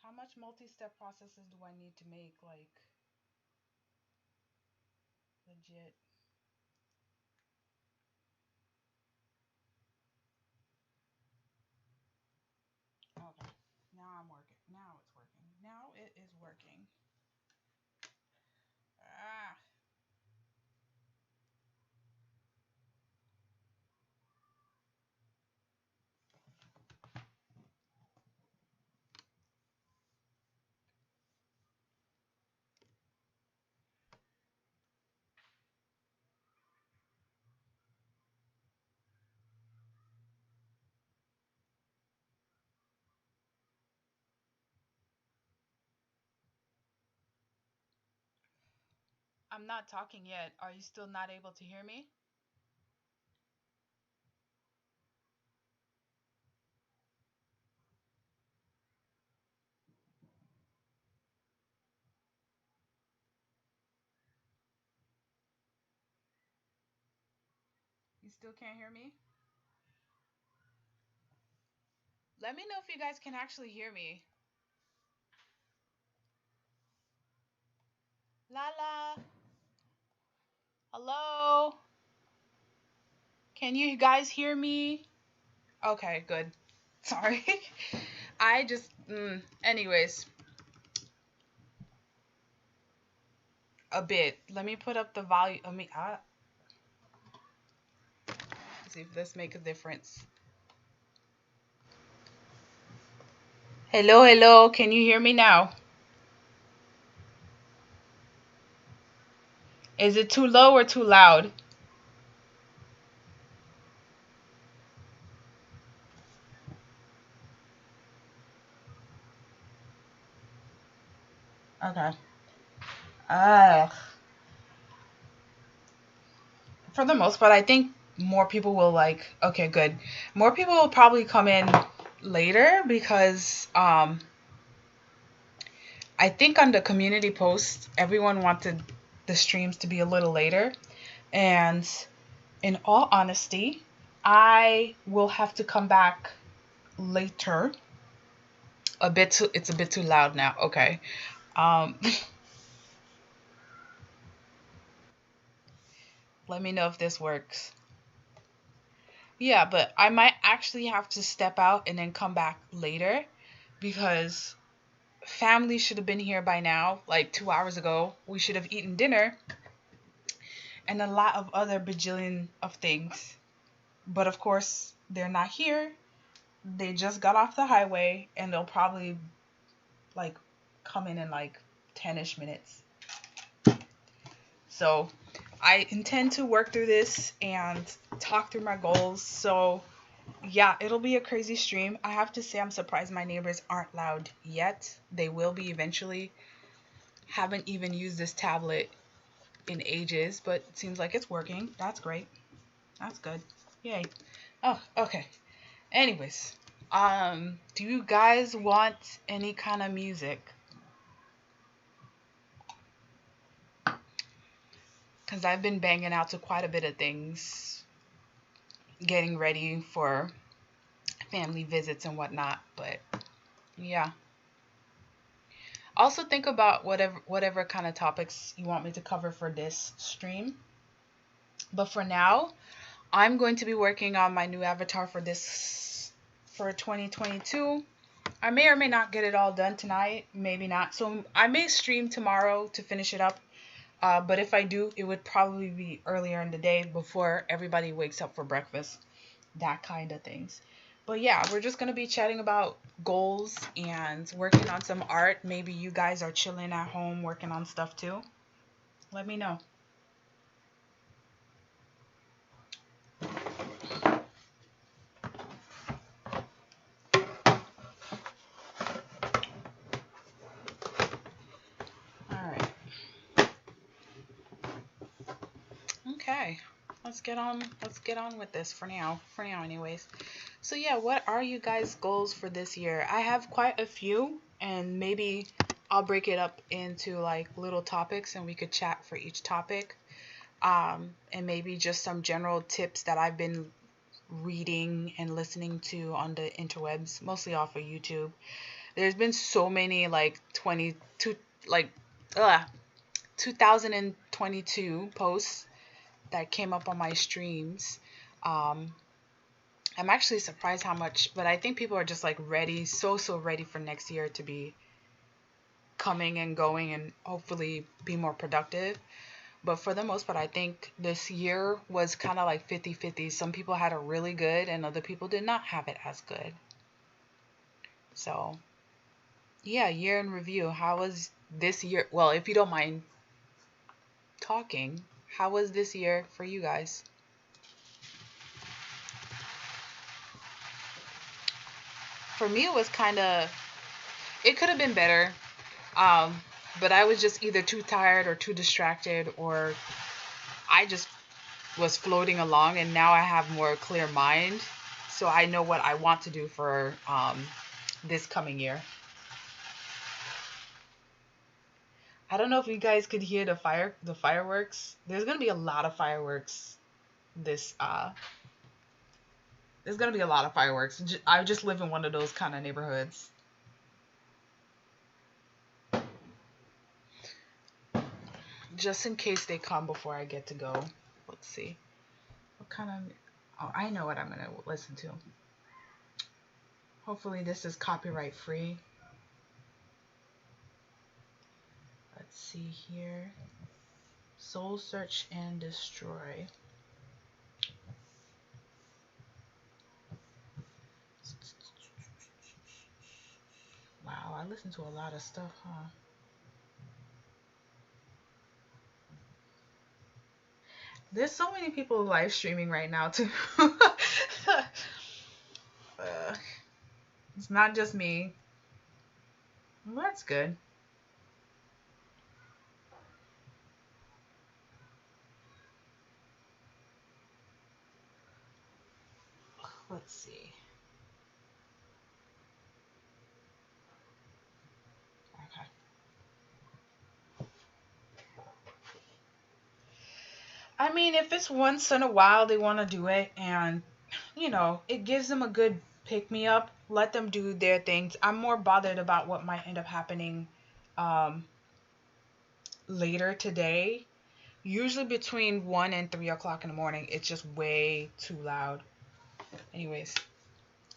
How much multi-step processes do I need to make, like, legit? Okay. Now I'm working. Now it's working. Now it is working. Ah. I'm not talking yet. Are you still not able to hear me? You still can't hear me? Let me know if you guys can actually hear me. Lala. Hello. Can you guys hear me? Okay, good. Sorry. I just, anyways, a bit. Let me put up the volume. See if this makes a difference. Hello, hello. Can you hear me now? Is it too low or too loud? Okay. Uh, for the most part, I think more people will like, okay, good. More people will probably come in later because I think on the community post, everyone wanted the streams to be a little later. And in all honesty, I will have to come back later. It's a bit too loud now. Okay. Um, let me know if this works. Yeah, but I might actually have to step out and then come back later because family should have been here by now, like 2 hours ago. We should have eaten dinner and a lot of other bajillion of things. But of course, they're not here. They just got off the highway and they'll probably like come in like 10ish minutes. So I intend to work through this and talk through my goals. So yeah, it'll be a crazy stream. I have to say I'm surprised my neighbors aren't loud yet. They will be eventually. Haven't even used this tablet in ages, but it seems like it's working. That's great. That's good. Yay. Oh, okay. Anyways, do you guys want any kind of music? Because I've been banging out to quite a bit of things, getting ready for family visits and whatnot. But yeah. Also think about whatever kind of topics you want me to cover for this stream. But for now, I'm going to be working on my new avatar for 2022. I may or may not get it all done tonight, maybe not. So I may stream tomorrow to finish it up. But if I do, it would probably be earlier in the day before everybody wakes up for breakfast. That kind of things. But yeah, we're just going to be chatting about goals and working on some art. Maybe you guys are chilling at home working on stuff too. Let me know. All right. Okay. Let's get on with this for now. For now anyways. So yeah, what are you guys' goals for this year? I have quite a few and maybe I'll break it up into like little topics and we could chat for each topic. And maybe just some general tips that I've been reading and listening to on the interwebs, mostly off of YouTube. There's been so many like 22 like uh 2022 posts that came up on my streams. Um, I'm actually surprised how much, but I think people are just like ready, so ready for next year to be coming and going and hopefully be more productive. But for the most part, I think this year was kind of like 50-50. Some people had it really good and other people did not have it as good. So, yeah, year in review. How was this year? Well, if you don't mind talking, how was this year for you guys? For me, it was kind of, it could have been better. Um, but I was just either too tired or too distracted, or I just was floating along, and now I have more clear mind. So I know what I want to do for this coming year. I don't know if you guys could hear the fireworks. There's gonna be a lot of fireworks this there's gonna be a lot of fireworks. I just live in one of those kind of neighborhoods. Just in case they come before I get to go. Let's see. What kind of... Oh, I know what I'm gonna listen to. Hopefully this is copyright free. Let's see here. Soul Search and Destroy. Wow, I listen to a lot of stuff, huh? There's so many people live streaming right now too. It's not just me. Well, that's good. Let's see. Okay. I mean, if it's once in a while they want to do it and, it gives them a good pick me up, let them do their things. I'm more bothered about what might end up happening um, later today. Usually between 1 and 3 o'clock in the morning, it's just way too loud. Anyways,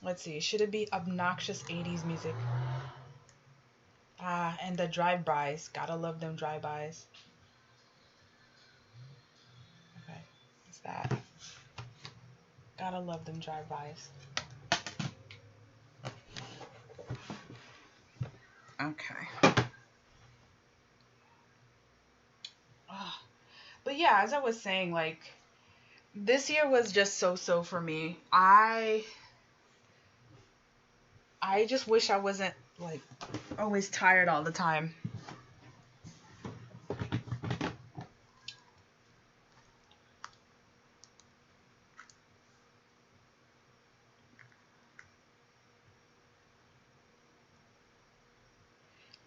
let's see. Should it be obnoxious 80s music? Ah, and the drive-bys. Gotta love them drive-bys. Okay, what's that? Gotta love them drive-bys. Okay. Ah, but yeah, as I was saying, like, this year was just so for me. I just wish I wasn't like always tired all the time.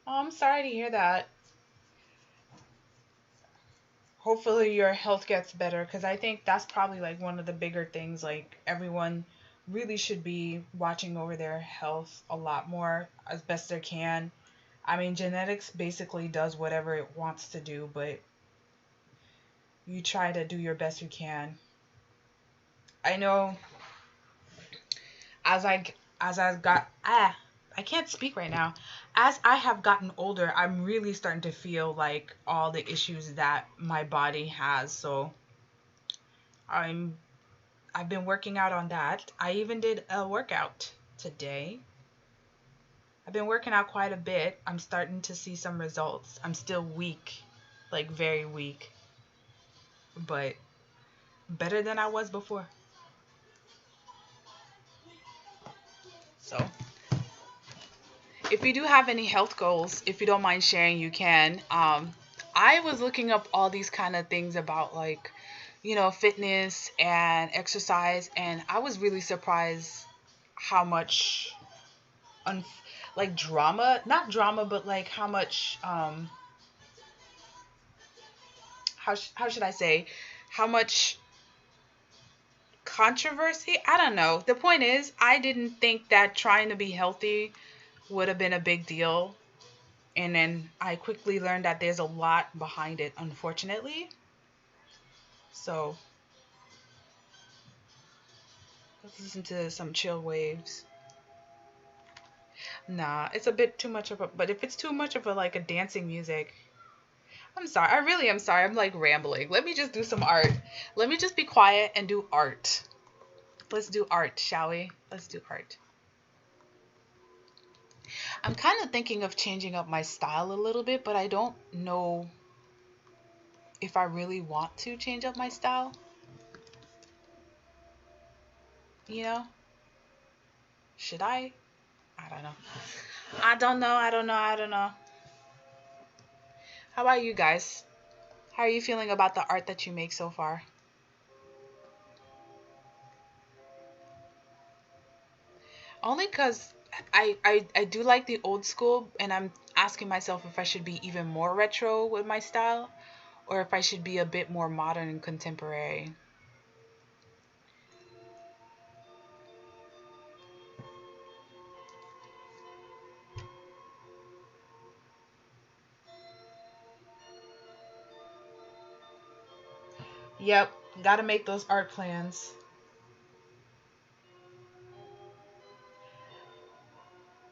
Oh, I'm sorry to hear that. Hopefully your health gets better, because I think that's probably like one of the bigger things. Like, everyone really should be watching over their health a lot more as best they can. I mean, genetics basically does whatever it wants to do, but you try to do your best you can. I know as I got I can't speak right now. As I have gotten older, I'm really starting to feel like all the issues that my body has. So I'm I've been working out on that. I even did a workout today. I've been working out quite a bit. I'm starting to see some results. I'm still weak, like very weak, but better than I was before. So, if you do have any health goals, if you don't mind sharing, you can. I was looking up all these kind of things about, like, fitness and exercise, and I was really surprised how much un- like drama, not drama, but like how much how should I say, how much controversy, I don't know. The point is, I didn't think that trying to be healthy would have been a big deal. And then I quickly learned that there's a lot behind it, unfortunately. So let's listen to some chill waves. Nah, it's a bit too much of a, but if it's too much of a like a dancing music, I'm sorry. I really am sorry. I'm like rambling. Let me just do some art. Let me just be quiet and do art. Let's do art, shall we? Let's do art. I'm kind of thinking of changing up my style a little bit, but I don't know if I really want to change up my style. You know? Should I? I don't know. I don't know. I don't know. I don't know. How about you guys? How are you feeling about the art that you make so far? Only because I do like the old school, and I'm asking myself if I should be even more retro with my style or if I should be a bit more modern and contemporary. Yep, gotta make those art plans.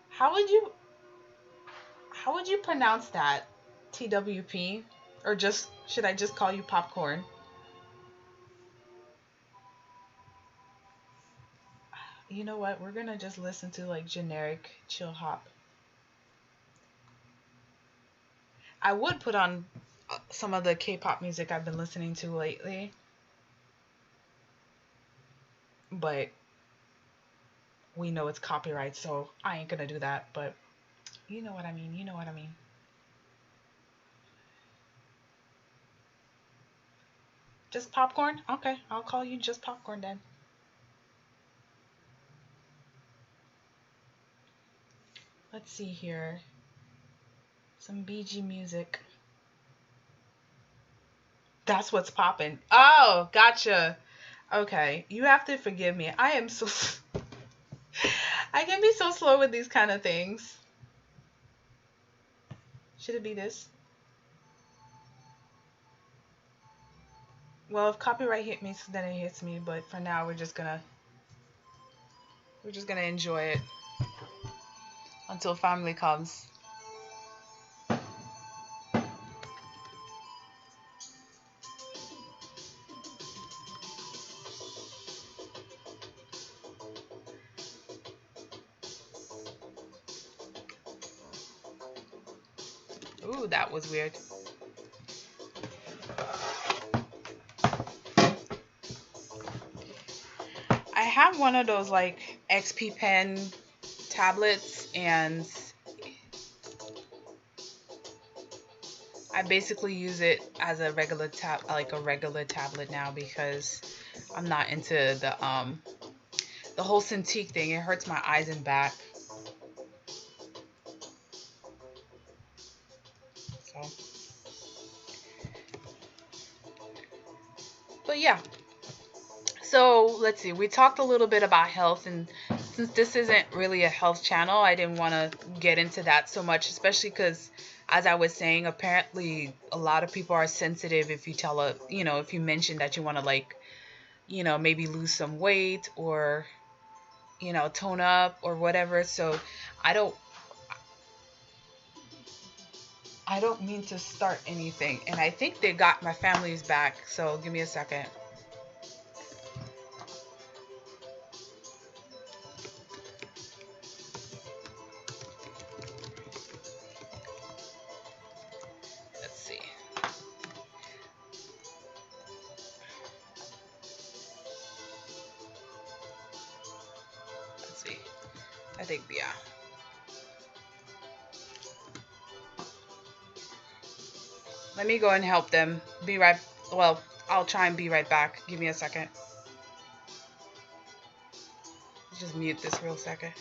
How would you how would you pronounce that? TWP? Or just should I just call you popcorn? You know what? We're gonna just listen to like generic chill hop. I would put on some of the K-pop music I've been listening to lately, but we know it's copyright, so I ain't gonna do that. But you know what I mean. You know what I mean. Just popcorn? Okay, I'll call you just popcorn then. Let's see here. Some BG music. That's what's popping. Oh, gotcha. Okay, you have to forgive me. I am so I can be so slow with these kind of things. Should it be this? Well, if copyright hit me, then it hits me. But for now, we're just gonna enjoy it until family comes. Ooh, that was weird. I have one of those like XP Pen tablets, and I basically use it as a regular like a regular tablet now because I'm not into the whole Cintiq thing. It hurts my eyes and back. So, but yeah. So let's see. We talked a little bit about health, and since this isn't really a health channel, I didn't want to get into that so much, especially because, as I was saying, apparently a lot of people are sensitive if you tell if you mention that you want to like, maybe lose some weight or, tone up or whatever. So I don't, I don't mean to start anything, and I think they got my family's back. So give me a second. Let's see. Let's see. I think yeah. Let me go and help them. Be right. Well, I'll try and be right back. Give me a second. Let's just mute this real second.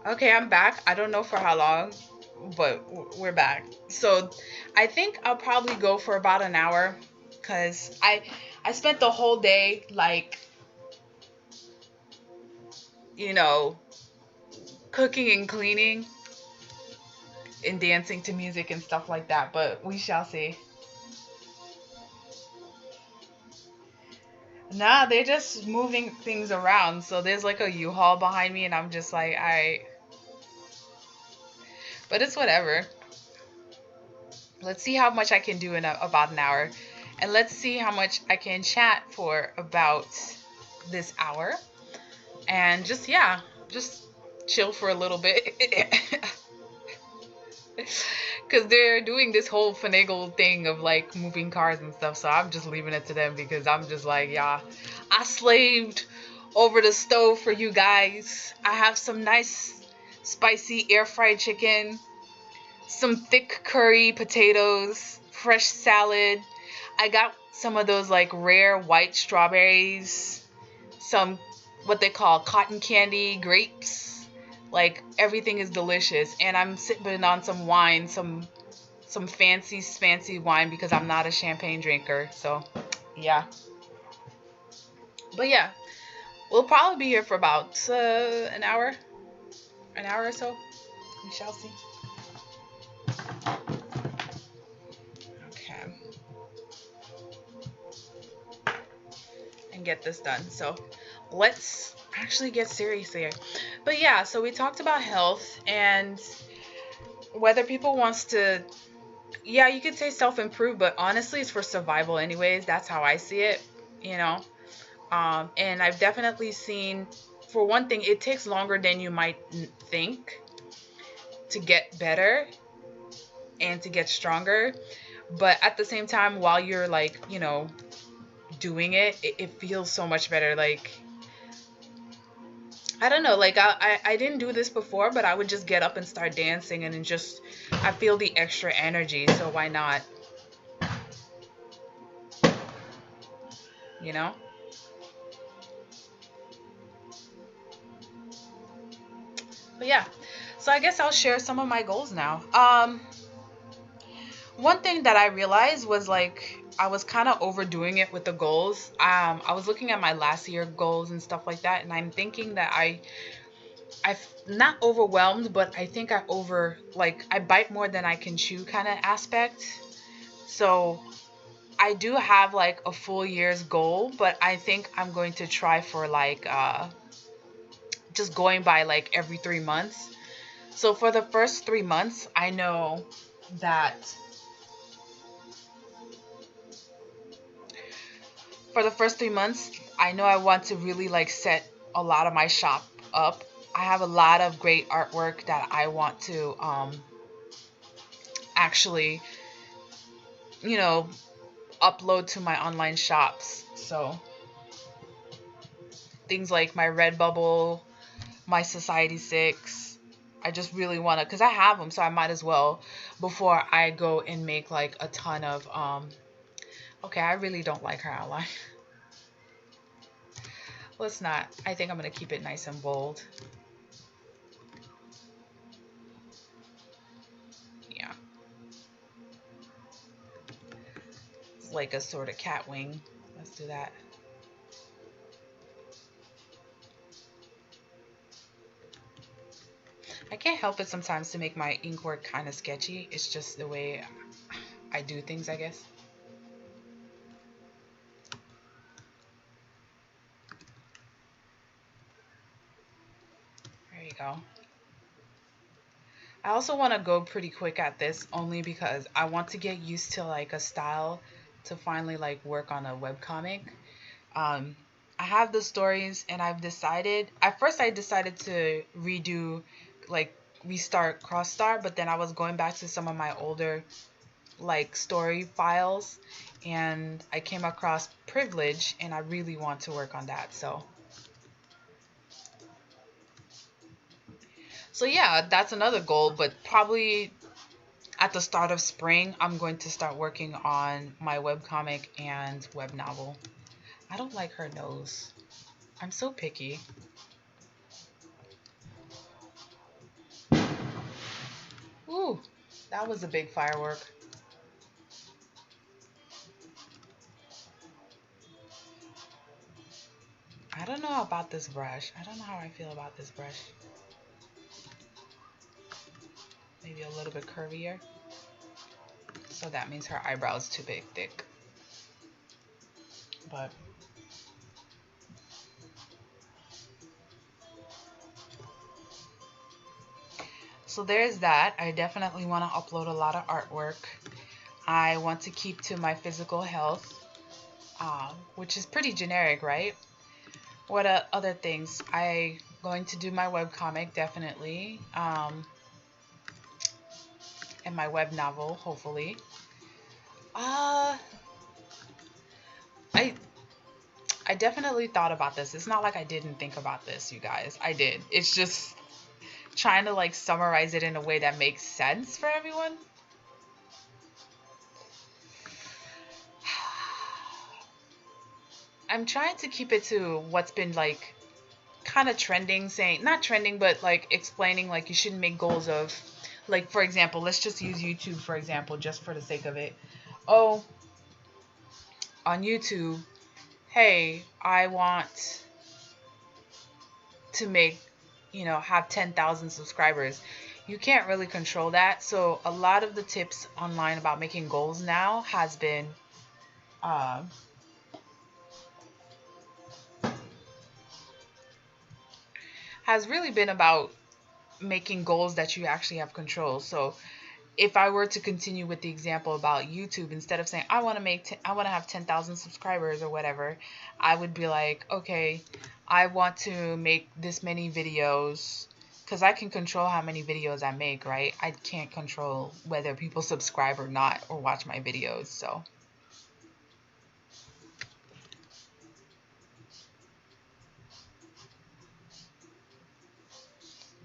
Okay, I'm back. I don't know for how long, but we're back. So I think I'll probably go for about an hour because I spent the whole day like, you know, cooking and cleaning and dancing to music and stuff like that, but we shall see. Nah, they're just moving things around. So there's like a U-Haul behind me and I'm just like, I but it's whatever. Let's see how much I can do in about an hour. And let's see how much I can chat for about this hour. And just, yeah, just chill for a little bit. Because they're doing this whole finagle thing of like moving cars and stuff. So I'm just leaving it to them because I'm just like, yeah, I slaved over the stove for you guys. I have some nice spicy air fried chicken, some thick curry potatoes, fresh salad. I got some of those like rare white strawberries, some what they call cotton candy grapes. Like everything is delicious, and I'm sipping on some wine, some fancy wine because I'm not a champagne drinker. So, yeah. But yeah, we'll probably be here for about an hour or so. We shall see. Okay. And get this done. So let's actually get serious here. But yeah, so we talked about health and whether people wants to, yeah, you could say self-improve, but honestly it's for survival anyways. That's how I see it, you know. And I've definitely seen, for one thing, it takes longer than you might think to get better and to get stronger. But at the same time, while you're like, doing it feels so much better. Like, I don't know, like I didn't do this before, but I would just get up and start dancing and then just I feel the extra energy, so why not? You know? But yeah. So I guess I'll share some of my goals now. One thing that I realized was like I was kind of overdoing it with the goals. I was looking at my last year goals and stuff like that, and I'm thinking that I've not overwhelmed, but I think I over like I bite more than I can chew kind of aspect. So I do have like a full year's goal, but I think I'm going to try for like just going by like every 3 months. So for the first 3 months, I know that for the first 3 months, I know I want to really like set a lot of my shop up. I have a lot of great artwork that I want to actually, you know, upload to my online shops. So things like my Redbubble, my Society 6. I just really want to, because I have them, so I might as well before I go and make like a ton of, okay, I really don't like her outline. Let's not. I think I'm going to keep it nice and bold. Yeah. It's like a sort of cat wing. Let's do that. I can't help it sometimes to make my ink work kind of sketchy. It's just the way I do things, I guess. There you go. I also want to go pretty quick at this only because I want to get used to like a style to finally like work on a webcomic. Um, I have the stories and I've decided, at first I decided to redo, like restart Crosstar, but then I was going back to some of my older like story files and I came across Privilege and I really want to work on that. So yeah, that's another goal, but probably at the start of spring, I'm going to start working on my webcomic and web novel. I don't like her nose. I'm so picky. Ooh, that was a big firework. I don't know about this brush. I don't know how I feel about this brush. Maybe a little bit curvier. So that means her eyebrow's too big, thick. But so there's that. I definitely want to upload a lot of artwork. I want to keep to my physical health, which is pretty generic, right? What other things? I going to do my webcomic, definitely, and my web novel, hopefully. Uh, I I definitely thought about this. It's not like I didn't think about this, you guys. I did. It's just trying to like summarize it in a way that makes sense for everyone. I'm trying to keep it to what's been like kind of trending, saying not trending, but like explaining like you shouldn't make goals of, like, for example, let's just use YouTube for example, just for the sake of it. Oh, on YouTube, hey, I want to make, have 10,000 subscribers. You can't really control that. So a lot of the tips online about making goals now uh, has really been about making goals that you actually have control. So if I were to continue with the example about YouTube, instead of saying I want to have 10,000 subscribers or whatever, I would be like, okay, I want to make this many videos, because I can control how many videos I make, right? I can't control whether people subscribe or not or watch my videos. So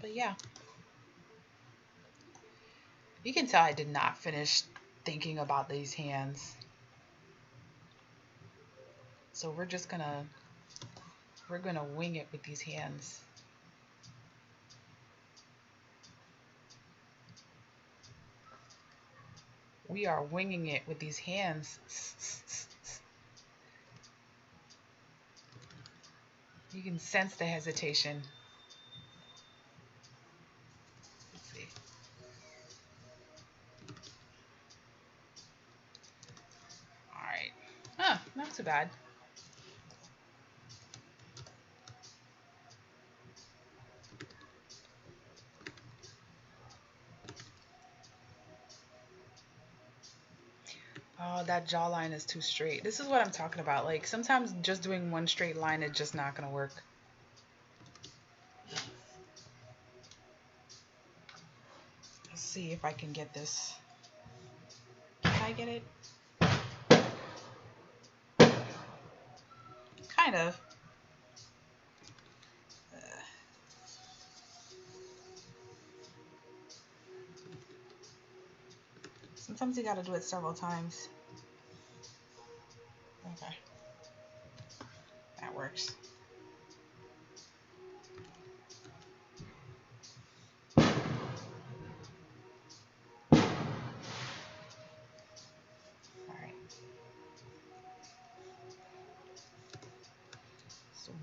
but yeah, you can tell I did not finish thinking about these hands. So we're gonna wing it with these hands. We are winging it with these hands. You can sense the hesitation. Let's see. All right. Huh, not too bad. Oh, that jawline is too straight. This is what I'm talking about. Like, sometimes just doing one straight line is just not going to work. Let's see if I can get this. Can I get it? Kind of. Sometimes you got to do it several times. Okay. That works.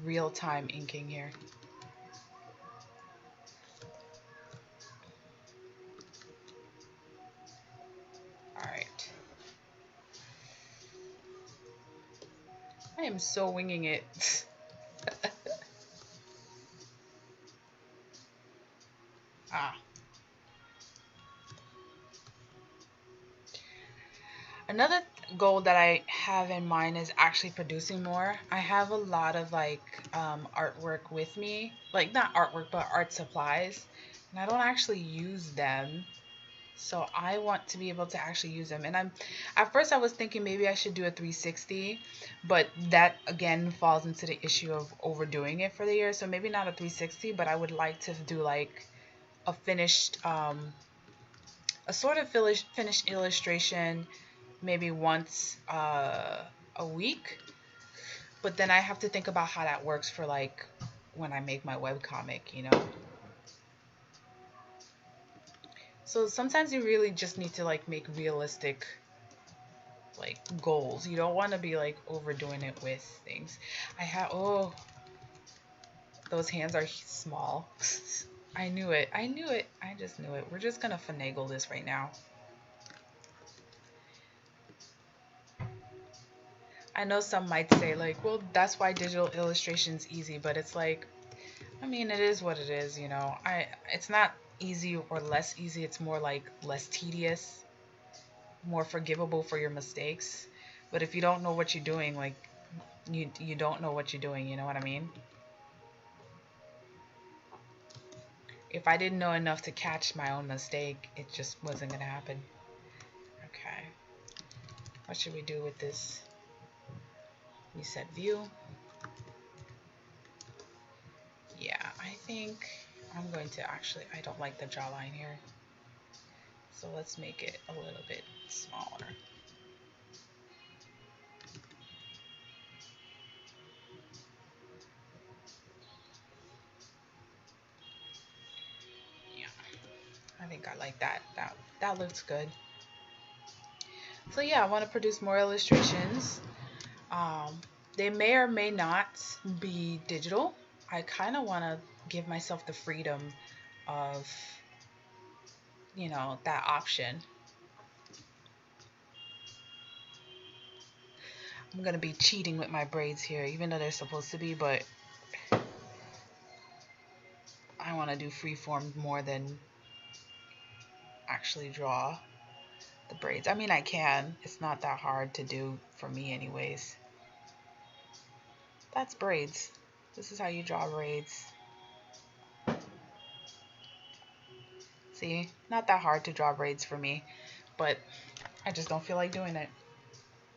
Real-time inking here. All right. I am so winging it. Ah. Another goal that I have in mind is actually producing more. I have a lot of artwork with me, like not artwork, but art supplies, and I don't actually use them. So I want to be able to actually use them. And at first I was thinking maybe I should do a 360, but that again falls into the issue of overdoing it for the year. So maybe not a 360, but I would like to do like a finished, a sort of finished illustration, maybe once a week. But then I have to think about how that works for like when I make my webcomic, So sometimes you really just need to like make realistic like goals. You don't want to be like overdoing it with things. I have, oh, those hands are small. I knew it. I knew it. I just knew it. We're just gonna finagle this right now. I know some might say like, well, that's why digital illustration's easy, but it's like, I mean, it is what it is, you know. It's not easy or less easy. It's more like less tedious, more forgivable for your mistakes. But if you don't know what you're doing, like you don't know what you're doing, you know what I mean? If I didn't know enough to catch my own mistake, it just wasn't gonna happen. Okay. What should we do with this? We set view. Yeah, I think I'm going to actually, I don't like the jawline here. So let's make it a little bit smaller. Yeah, I think I like that. That looks good. So yeah, I want to produce more illustrations. They may or may not be digital. I kind of want to give myself the freedom of, you know, that option. I'm going to be cheating with my braids here, even though they're supposed to be, but I want to do freeform more than actually draw the braids. I mean, I can. It's not that hard to do for me anyways. That's braids. This is how you draw braids. See, not that hard to draw braids for me, but I just don't feel like doing it.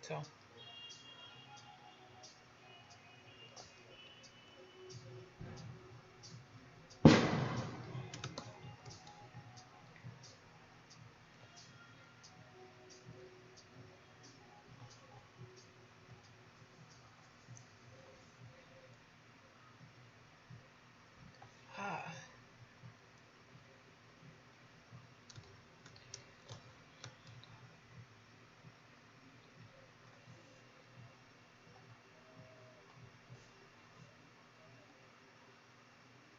So ah.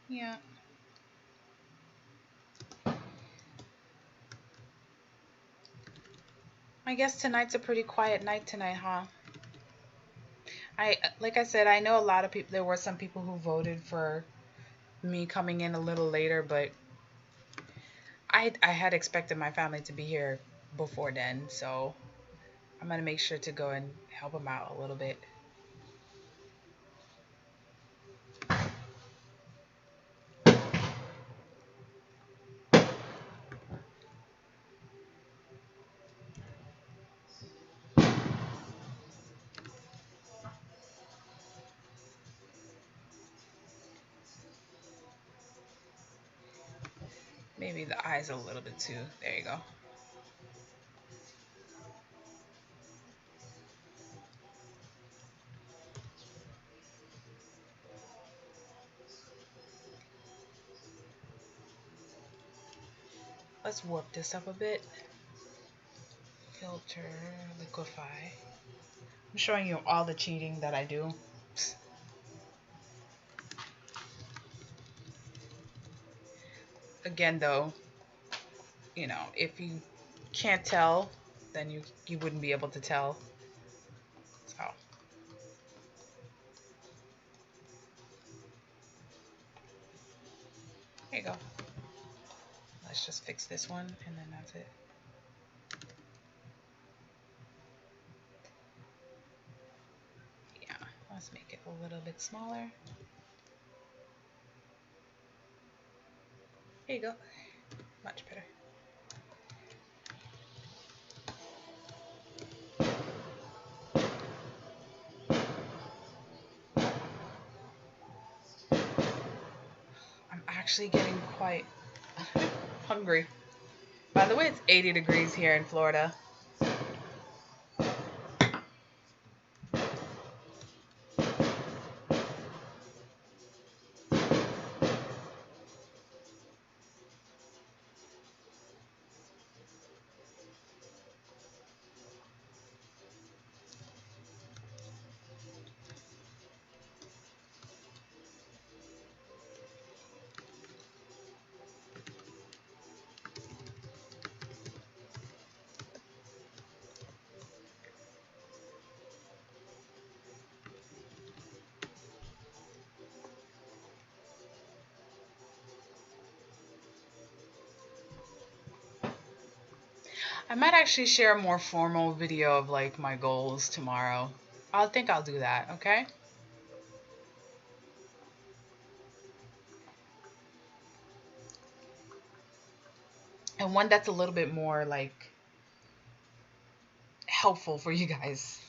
Yeah. I guess tonight's a pretty quiet night tonight, huh? Like I said, I know a lot of people, there were some people who voted for me coming in a little later, but I had expected my family to be here before then, so I'm gonna make sure to go and help them out a little bit. Maybe the eyes a little bit too. There you go. Let's warp this up a bit. Filter, liquify. I'm showing you all the cheating that I do. Again, though, you know, if you can't tell, then you wouldn't be able to tell. So there you go. Let's just fix this one, and then that's it. Yeah, let's make it a little bit smaller. There you go. Much better. I'm actually getting quite hungry. By the way, it's 80 degrees here in Florida. I might actually share a more formal video of like my goals tomorrow. I think I'll do that, okay? And one that's a little bit more like helpful for you guys.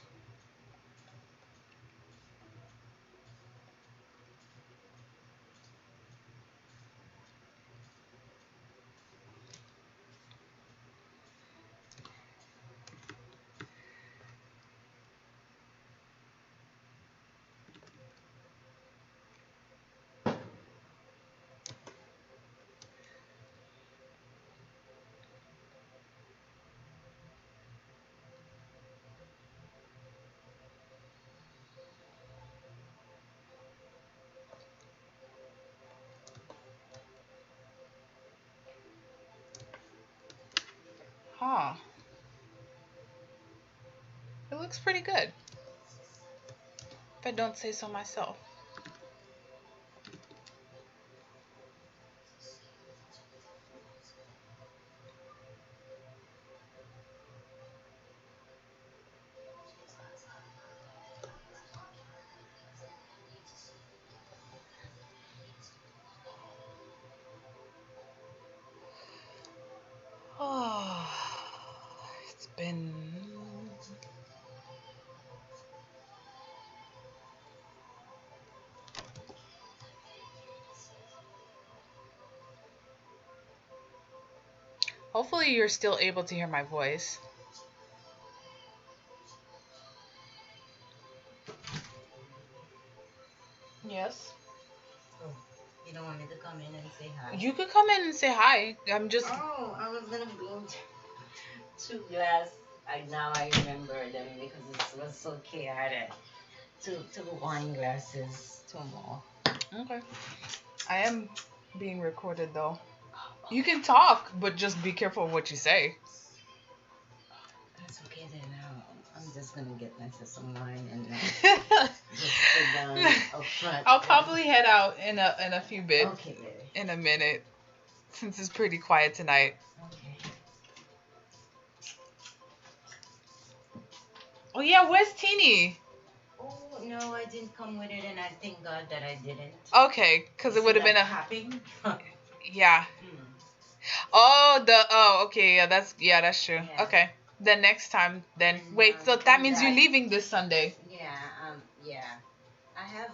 Huh. It looks pretty good, if I don't say so myself. Oh, it's been... Hopefully you're still able to hear my voice. Yes. Oh, you don't want me to come in and say hi? You could come in and say hi. I'm just... Oh, I was gonna bring two glass. Now I remember them because it was so chaotic. Two wine glasses, two more. Okay. I am being recorded though. You can talk, but just be careful of what you say. That's okay then. I'm just gonna get myself some wine and just sit down up front. I'll probably head out in a few bits. Okay, baby. In a minute, since it's pretty quiet tonight. Okay. Oh yeah, where's Teeny? Oh no, I didn't come with it, and I thank God that I didn't. Okay, because it would have been a... tapping. Yeah. Okay, yeah, that's true. Yeah. Okay. Then next time, then wait, so that means you're leaving this Sunday. Yeah, yeah. I have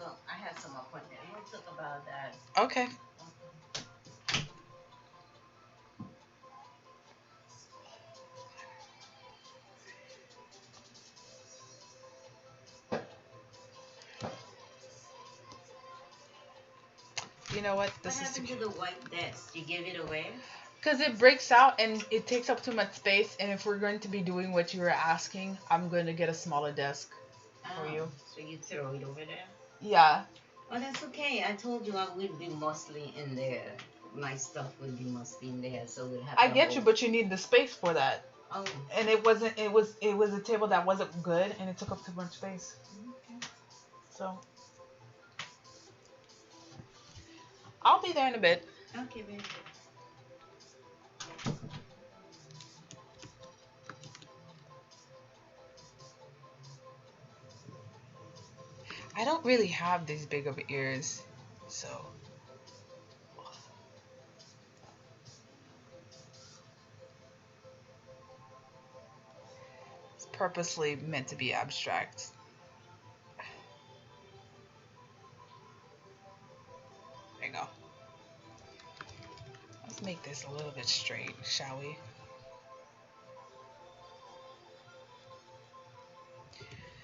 some appointment. We'll talk about that. Okay. You know what? What happened to the white desk? You gave it away? Because it breaks out and it takes up too much space. And if we're going to be doing what you were asking, I'm going to get a smaller desk for you. So you throw it over there? Yeah. Oh, that's okay. I told you I would be mostly in there. My stuff would be mostly in there, so we'll have. I get you, but you need the space for that. Oh. And it wasn't. It was a table that wasn't good, and it took up too much space. Okay. So I'll be there in a bit. Okay, baby. I don't really have these big of ears, so. It's purposely meant to be abstract. There you go. Let's make this a little bit straight, shall we?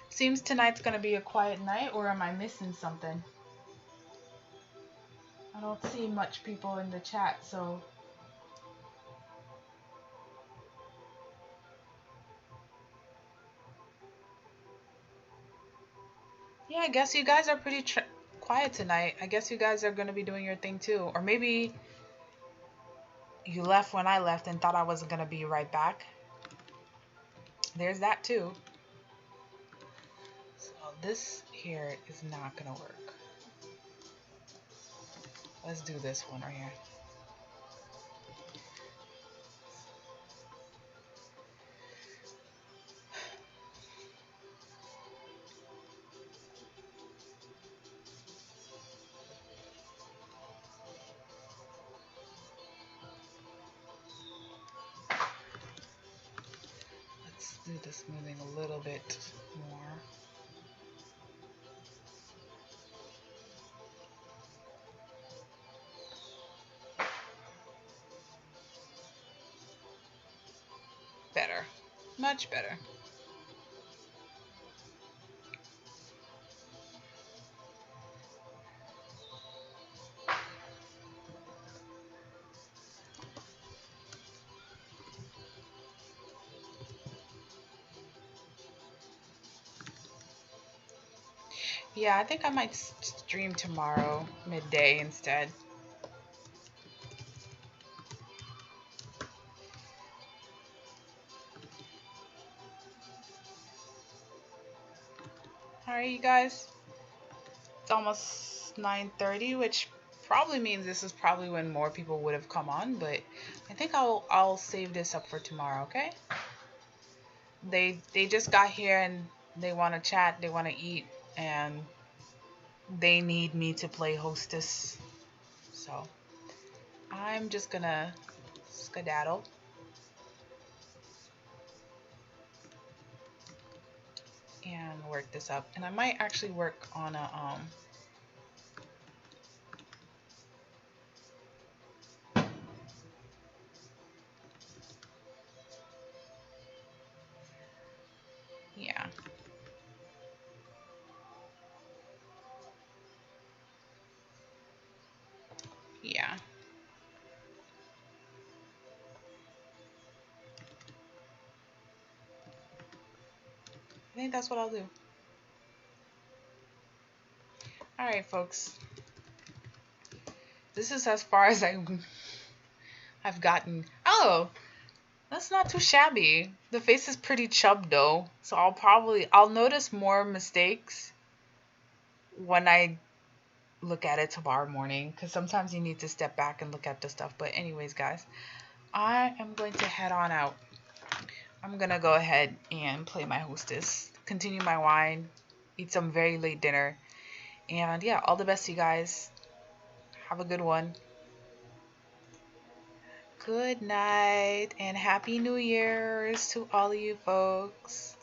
Seems tonight's gonna be a quiet night, or am I missing something? I don't see much people in the chat, so... Yeah, I guess you guys are pretty quiet tonight. I guess you guys are gonna be doing your thing too. Or maybe you left when I left and thought I wasn't gonna be right back. There's that too. So this here is not gonna work. Let's do this one right here. do the smoothing a little bit more. Better. Much better. Yeah, I think I might stream tomorrow midday instead. Alright, you guys. It's almost 9:30, which probably means this is probably when more people would have come on, but I think I'll save this up for tomorrow, okay? They just got here and they want to chat, they want to eat, and they need me to play hostess. So, I'm just gonna skedaddle and work this up. And I might actually work on a yeah. Yeah. I think that's what I'll do. Alright, folks. This is as far as I've gotten. Oh, that's not too shabby. The face is pretty chubbed though, so I'll notice more mistakes when I look at it tomorrow morning, because sometimes you need to step back and look at the stuff. But anyways, guys, I am going to head on out. I'm gonna go ahead and play my hostess, continue my wine, eat some very late dinner, and yeah, all the best, you guys. Have a good one. Good night and happy New Year's to all of you folks.